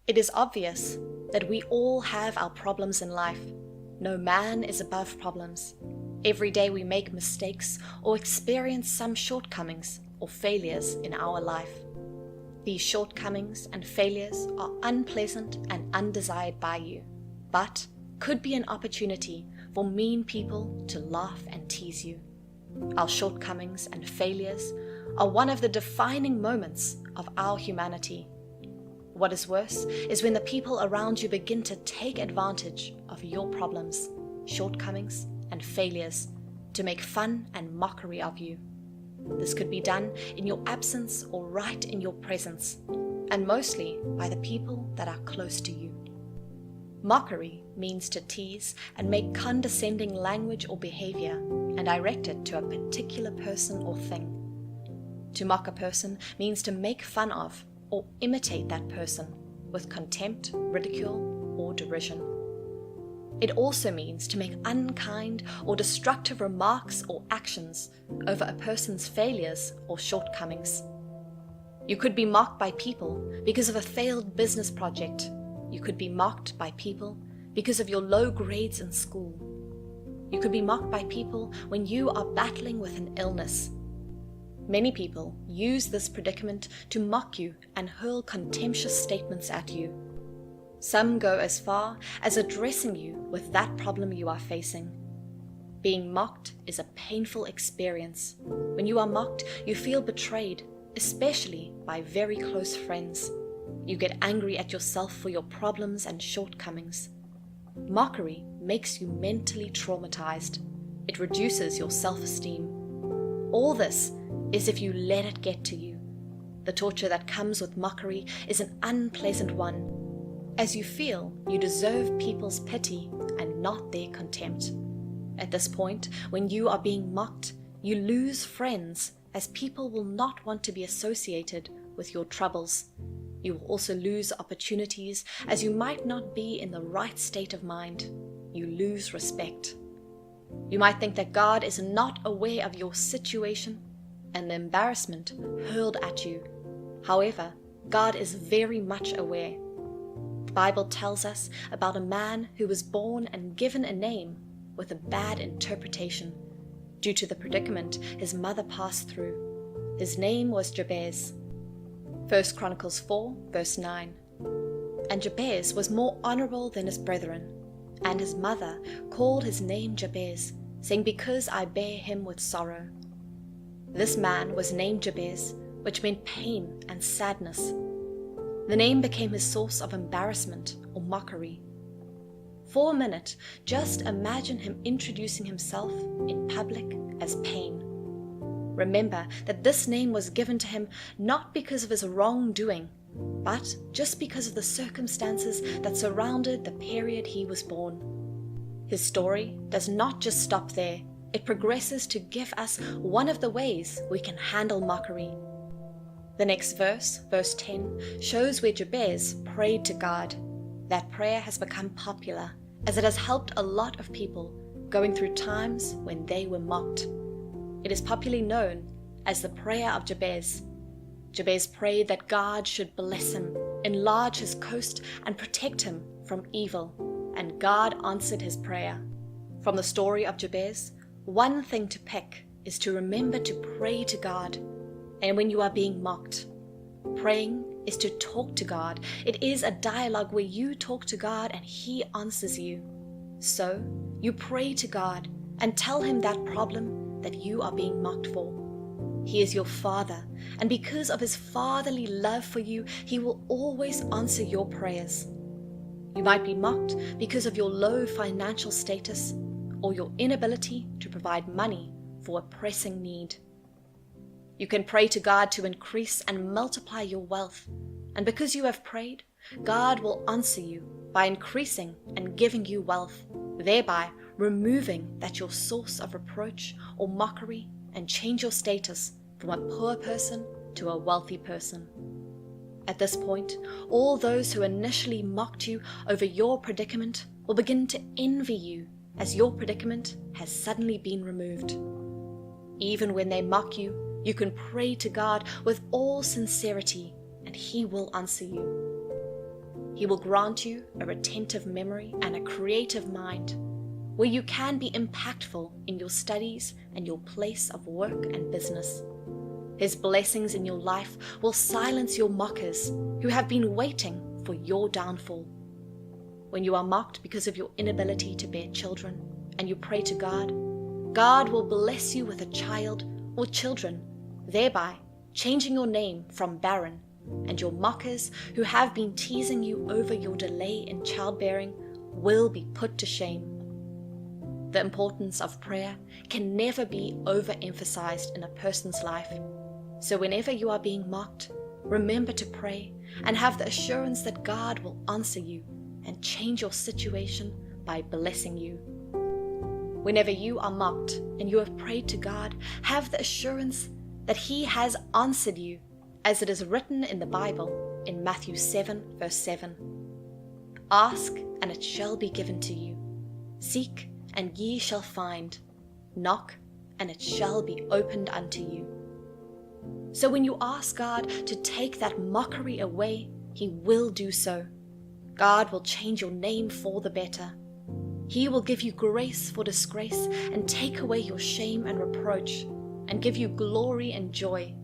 It is obvious that we all have our problems in life. No man is above problems. Every day we make mistakes or experience some shortcomings or failures in our life. These shortcomings and failures are unpleasant and undesired by you, but could be an opportunity for mean people to laugh and tease you. Our shortcomings and failures are one of the defining moments of our humanity. What is worse is when the people around you begin to take advantage of your problems, shortcomings, and failures to make fun and mockery of you. This could be done in your absence or right in your presence, and mostly by the people that are close to you. Mockery means to tease and make condescending language or behavior and direct it to a particular person or thing. To mock a person means to make fun of or imitate that person with contempt, ridicule, or derision. It also means to make unkind or destructive remarks or actions over a person's failures or shortcomings. You could be mocked by people because of a failed business project. You could be mocked by people because of your low grades in school. You could be mocked by people when you are battling with an illness. Many people use this predicament to mock you and hurl contemptuous statements at you. Some go as far as addressing you with that problem you are facing. Being mocked is a painful experience. When you are mocked, you feel betrayed, especially by very close friends. You get angry at yourself for your problems and shortcomings. Mockery makes you mentally traumatized. It reduces your self-esteem. All this is if you let it get to you. The torture that comes with mockery is an unpleasant one, as you feel you deserve people's pity and not their contempt. At this point, when you are being mocked, you lose friends, as people will not want to be associated with your troubles. You will also lose opportunities, as you might not be in the right state of mind. You lose respect. You might think that God is not aware of your situation and the embarrassment hurled at you. However, God is very much aware. The Bible tells us about a man who was born and given a name with a bad interpretation due to the predicament his mother passed through. His name was Jabez. 1 Chronicles 4, verse 9. And Jabez was more honorable than his brethren, and his mother called his name Jabez, saying, Because I bear him with sorrow. This man was named Jabez, which meant pain and sadness. The name became his source of embarrassment or mockery. For a minute, just imagine him introducing himself in public as pain. Remember that this name was given to him not because of his wrongdoing, but just because of the circumstances that surrounded the period he was born. His story does not just stop there. It progresses to give us one of the ways we can handle mockery. The next verse, verse 10, shows where Jabez prayed to God. That prayer has become popular, as it has helped a lot of people going through times when they were mocked. It is popularly known as the prayer of Jabez. Jabez prayed that God should bless him, enlarge his coast, and protect him from evil, and God answered his prayer. From the story of Jabez, one thing to pick is to remember to pray to God. And when you are being mocked, praying is to talk to God. It is a dialogue where you talk to God and He answers you. So you pray to God and tell Him that problem that you are being mocked for. He is your Father, and because of His fatherly love for you, He will always answer your prayers. You might be mocked because of your low financial status or your inability to provide money for a pressing need. You can pray to God to increase and multiply your wealth, and because you have prayed, God will answer you by increasing and giving you wealth, thereby removing that your source of reproach or mockery and change your status from a poor person to a wealthy person. At this point, all those who initially mocked you over your predicament will begin to envy you, as your predicament has suddenly been removed. Even when they mock you, you can pray to God with all sincerity, and He will answer you. He will grant you a retentive memory and a creative mind, where you can be impactful in your studies and your place of work and business. His blessings in your life will silence your mockers who have been waiting for your downfall. When you are mocked because of your inability to bear children and you pray to God, God will bless you with a child or children, thereby changing your name from barren, and your mockers who have been teasing you over your delay in childbearing will be put to shame. The importance of prayer can never be overemphasized in a person's life. So whenever you are being mocked, remember to pray and have the assurance that God will answer you and change your situation by blessing you. Whenever you are mocked and you have prayed to God, have the assurance that He has answered you, as it is written in the Bible in Matthew 7, verse 7. Ask, and it shall be given to you. Seek, and ye shall find. Knock, and it shall be opened unto you. So when you ask God to take that mockery away, He will do so. God will change your name for the better. He will give you grace for disgrace and take away your shame and reproach and give you glory and joy.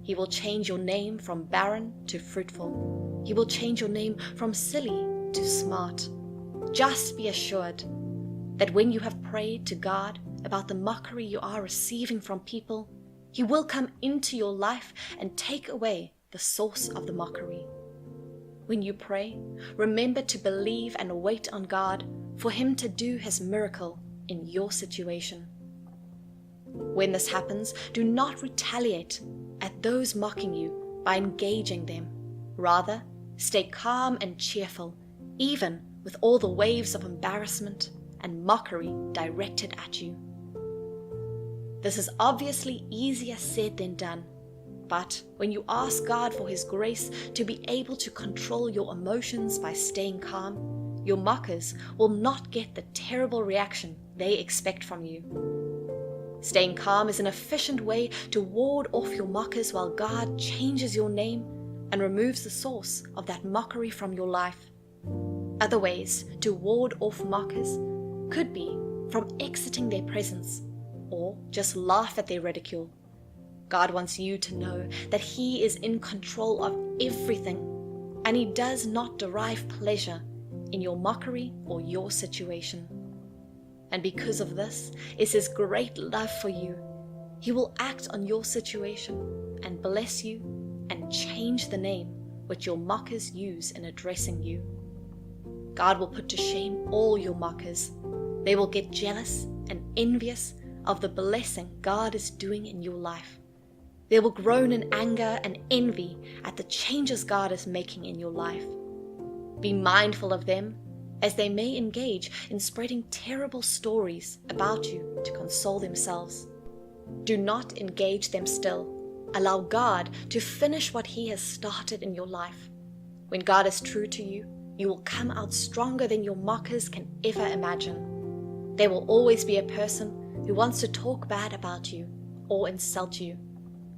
He will change your name from barren to fruitful. He will change your name from silly to smart. Just be assured that when you have prayed to God about the mockery you are receiving from people, He will come into your life and take away the source of the mockery. When you pray, remember to believe and wait on God for Him to do His miracle in your situation. When this happens, do not retaliate at those mocking you by engaging them. Rather, stay calm and cheerful, even with all the waves of embarrassment and mockery directed at you. This is obviously easier said than done, but when you ask God for His grace to be able to control your emotions by staying calm, your mockers will not get the terrible reaction they expect from you. Staying calm is an efficient way to ward off your mockers while God changes your name and removes the source of that mockery from your life. Other ways to ward off mockers could be from exiting their presence or just laugh at their ridicule. God wants you to know that He is in control of everything, and He does not derive pleasure in your mockery or your situation. And because of this is His great love for you, He will act on your situation and bless you and change the name which your mockers use in addressing you. God will put to shame all your mockers. They will get jealous and envious of the blessing God is doing in your life. They will groan in anger and envy at the changes God is making in your life. Be mindful of them, as they may engage in spreading terrible stories about you to console themselves. Do not engage them still. Allow God to finish what He has started in your life. When God is true to you, you will come out stronger than your mockers can ever imagine. There will always be a person who wants to talk bad about you or insult you.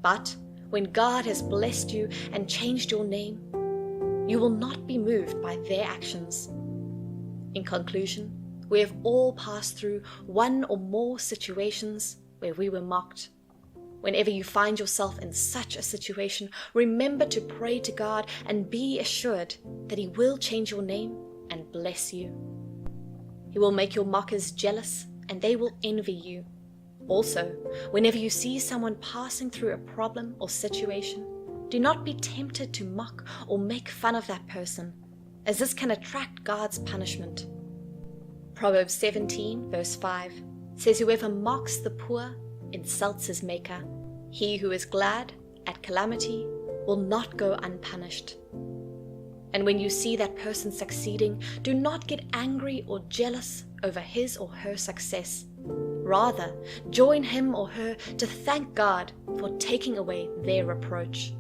But when God has blessed you and changed your name, you will not be moved by their actions. In conclusion, we have all passed through one or more situations where we were mocked. Whenever you find yourself in such a situation, remember to pray to God and be assured that He will change your name and bless you. He will make your mockers jealous and they will envy you. Also, whenever you see someone passing through a problem or situation, do not be tempted to mock or make fun of that person, as this can attract God's punishment. Proverbs 17, verse 5 says, "Whoever mocks the poor insults his maker. He who is glad at calamity will not go unpunished." And when you see that person succeeding, do not get angry or jealous over his or her success. Rather, join him or her to thank God for taking away their reproach.